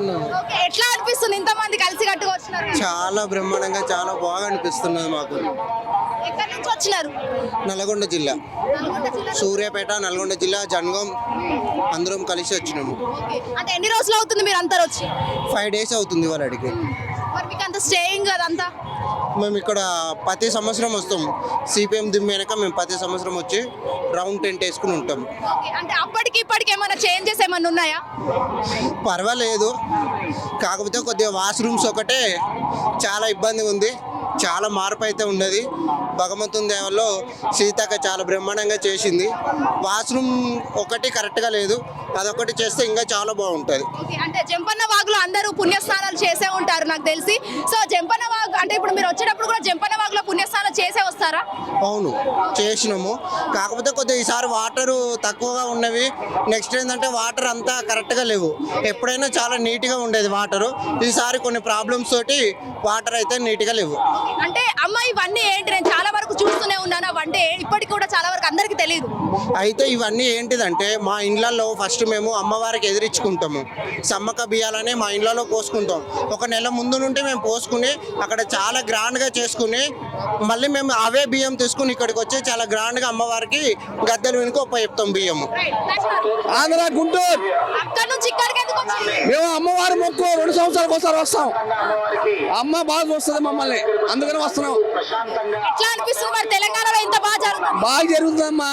బాగున్నాము. ఎట్లా అనిపిస్తుంది ఇంతమంది కలిసి కట్టుగా వచ్చినారు? చాలా బ్రహ్మాండంగా చాలా బాగా అనిపిస్తున్నది మాకు. ఎక్కడి నుంచి వచ్చినారు? నల్గొండ జిల్లా, సూర్యాపేట, నల్గొండ జిల్లా, జనగాం అందరం కలిసి వచ్చినాము. అంటే ఎన్ని రోజులు అవుతుంది మీరు అందరు వచ్చి? 5 days అవుతుంది వాళ్ళడికి. మరి మీకు అంత స్టేయింగ్ అదంతా? మేము ఇక్కడ ప్రతి సంవత్సరం వస్తాం. సిపిఎం దిమ్మేనక మేము ప్రతి సంవత్సరం వచ్చి రౌండ్ టెంట్ వేసుకుని ఉంటాం. అంటే అప్పటికి ఇప్పటికి ఏమైనా చేంజెస్ ఏమైనా ఉన్నాయా? పర్వాలేదు, కాకపోతే కొద్దిగా వాష్రూమ్స్ ఒకటే చాలా ఇబ్బంది ఉంది. చాలా మార్పు అయితే ఉన్నది. భగవంతుని దేవల్లో సీతక్క చాలా బ్రహ్మాండంగా చేసింది. వాష్రూమ్ ఒకటి కరెక్ట్గా లేదు, అదొకటి చేస్తే ఇంకా చాలా బాగుంటుంది. అంటే జంపన్న వాగులో అందరూ పుణ్యస్నానాలు చేసే ఉంటారు నాకు తెలిసి. సో జంపన్న వాగు అంటే ఇప్పుడు మీరు వచ్చేటప్పుడు కూడా జంపన్న వాగులో పుణ్యస్నానాలు చేసే వస్తారా? అవును, చేసినాము. కాకపోతే కొద్దిగా ఈసారి వాటరు తక్కువగా ఉన్నవి. నెక్స్ట్ ఏంటంటే వాటర్ అంతా కరెక్ట్గా లేవు. ఎప్పుడైనా చాలా నీట్గా ఉండేది వాటరు. ఈసారి కొన్ని ప్రాబ్లమ్స్ తోటి వాటర్ అయితే నీట్గా లేవు. అంటే అమ్మ ఇవన్నీ ఏంటి? నేను చాలా వరకు చూస్తూనే ఉన్నాను. అవంటే ఇప్పటికి కూడా చాలా వరకు అందరికీ తెలియదు. అయితే ఇవన్నీ ఏంటిదంటే మా ఇండ్లలో ఫస్ట్ మేము అమ్మవారికి ఎదిరించుకుంటాము. సమ్మక్క బియ్యాలని మా ఇండ్లలో పోసుకుంటాం. 1 నెల ముందు నుండి మేము పోసుకుని అక్కడ చాలా గ్రాండ్గా చేసుకుని మళ్ళీ మేము అవే బియ్యం తీసుకుని ఇక్కడికి వచ్చి చాలా గ్రాండ్గా అమ్మవారికి గద్దెలు వెనుక చెప్తాం బియ్యము. ఆంధ్ర గుంటూరు అక్కడ నుంచి ఇక్కడికి ఎందుకు వచ్చారు? మేము అమ్మవారి మొక్కు 2 సంవత్సరాలకు ఒకసారి వస్తాం. అమ్మ బాగా చూస్తుంది మమ్మల్ని, అందుకని వస్తున్నాం. ఎట్లా అనిపిస్తుంది మరి తెలంగాణలో ఇంత బాగా జరుగుతుంది? బాగా జరుగుతుందమ్మా,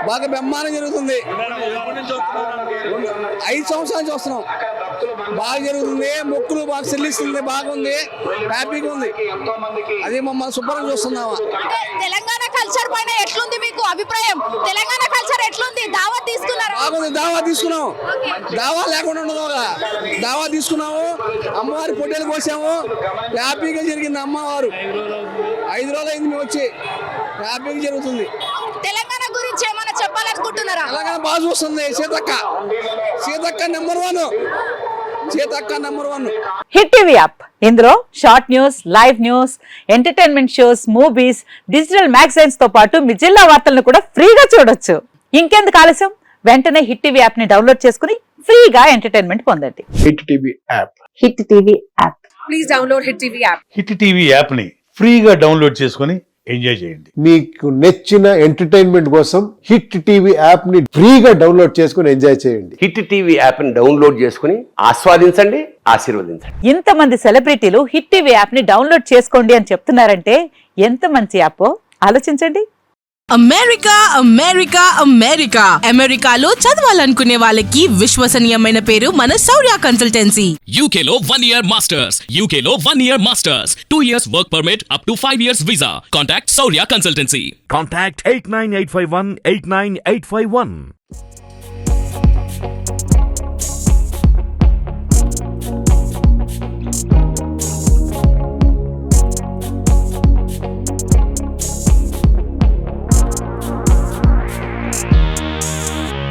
బాగా బ్రహ్మాండం జరుగుతుంది. 5 సంవత్సరాల నుంచి వస్తున్నాం. బాగా జరుగుతుంది, మొక్కులు బాగా చెల్లిస్తుంది, బాగుంది, హ్యాపీగా ఉంది. అది మమ్మల్ని శుభ్రం చూస్తున్నావా. అంటే తెలంగాణ కల్చర్ పైన ఎట్లుంది మీకు అభిప్రాయం? తెలంగాణ కల్చర్ ఎట్లుంది? దావా తీసుకున్నారా? బాగుంది, దావా తీసుకున్నాం. దావా లేకుండా ఉండదు, దావా తీసుకున్నాము. అమ్మవారి పొట్టేలు కోసాము, హ్యాపీగా జరిగింది. అమ్మవారు 5 రోజులు అయింది మేము వచ్చి, హ్యాపీగా జరుగుతుంది. తెలంగాణ గురించి ఏమైనా చెప్పాలనుకుంటున్నారా? తెలంగాణ బాగా చూస్తుంది. Seethakka number 1, Seethakka number 1. Hit TV app, ఇందులో short news, live news, entertainment shows, movies, digital magazines తో పాటు మీ జిల్లా వార్తలను కూడా ఫ్రీగా చూడొచ్చు. ఇంకెందుకు ఆలస్యం, వెంటనే హిట్ టీవీ యాప్ ని డౌన్లోడ్ చేసుకుని ఫ్రీగా ఎంటర్టైన్మెంట్ పొందండి. Hit TV app, hit TV app, please download hit TV app. Hit TV app ని ఫ్రీగా డౌన్లోడ్ చేసుకుని ఎంజాయ్ చేయండి. మీకు నచ్చిన ఎంటర్టైన్మెంట్ కోసం హిట్ టీవీ యాప్ ని ఫ్రీగా డౌన్లోడ్ చేసుకుని ఎంజాయ్ చేయండి. హిట్ టీవీ యాప్ ని డౌన్లోడ్ చేసుకుని ఆస్వాదించండి, ఆశీర్వదించండి. ఇంతమంది సెలబ్రిటీలు హిట్ టీవీ యాప్ ని డౌన్లోడ్ చేసుకోండి అని చెప్తున్నారంటే ఎంత మంచి యాప్ ఆలోచించండి. అమెరికా అమెరికా అమెరికా అమెరికాలో చదవాలనుకునే వాళ్ళకి విశ్వసనీయమైన పేరు మన శౌర్య కన్సల్టెన్సీ. UK లో 1 year masters, UK లో 1 year masters, 2 years work permit up to 5 years visa. Contact Saurya Consultancy. Contact 89851 89851.